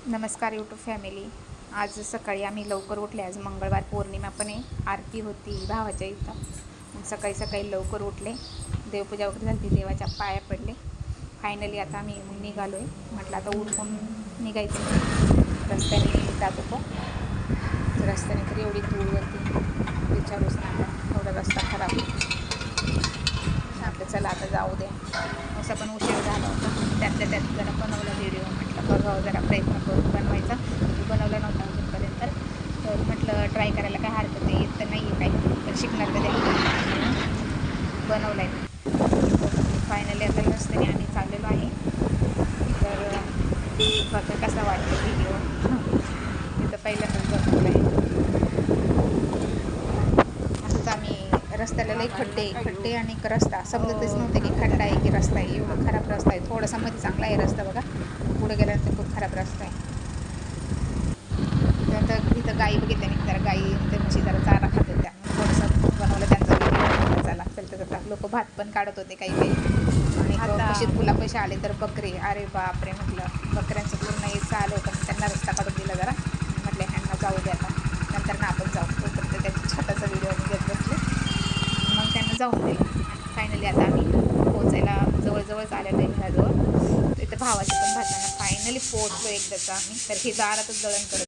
नमस्कार YouTube family. आज सकाळी आम्ही लवकर उठले. आज मंगळवार पौर्णिमा पण आहे. आरती होती भावाच्या इथं. मग सकाळी सकाळी लवकर उठले, देवपूजा वगैरे झाली, देवाच्या पाया पडले. फायनली आता आम्ही निघालो आहे. म्हटलं आता उठून निघायचं. रस्त्याने जात होतो. रस्त्याने तर एवढी धूळ होती विचारूच नका, एवढा रस्ता खराब. म्हटलं चला आता जाऊ द्या. असा पण उशीर झाला होता. त्यातल्या त्यात जरा बनवला व्हिडिओ. म्हटलं बघावं, जरा प्रयत्न करून बनवायचा. बनवला नव्हता अजूनपर्यंत, तर म्हटलं ट्राय करायला काय हरकत नाही. येत तर नाही आहे काही, पण शिकणार कधी बनवलं आहे. फायनली आता रस्त्याने आम्ही चाललेलो आहे. तर बघा कसा वाटतो व्हिडिओ. तिथं पहिल्यांदाच बनवलं आहे. असंच आम्ही रस्त्याला लई खड्डे आणि रस्ता समजतच नव्हते की खड्डा आहे की रस्ता आहे. एवढं खराब रस्ता आहे. थोडासा मध्ये चांगला आहे रस्ता, बघा पुढे गेल्यानंतर खूप खराब रस्ता आहे. तर इथं गाई बघितल्या मी, जरा गाई ते म्हशी जरा चारा खात होत्या. थोडंसं बनवलं त्यांचा व्हिडिओ. चला तर लोक भात पण काढत होते काही आणि आता कशीत फुला पैसे आले तर बकरे. अरे बापरे, म्हटलं बकऱ्यांचं पूर्ण हे चालू होतं. त्यांना रस्ता काढून दिला जरा. म्हटलं ह्यांना जाऊ द्या, आता नंतर ना आपण जाऊ. तोपर्यंत त्यांच्या छताचा व्हिडिओ निघत बसले. मग त्यांना जाऊन दिलं. फायनली आता आम्ही पोचायला जवळजवळच आलेलं आहे घराजवळ. इथं भावाच्या पण भातांना फायनली पोचलो एकदाचा आम्ही. तर हे दारातच दळण करत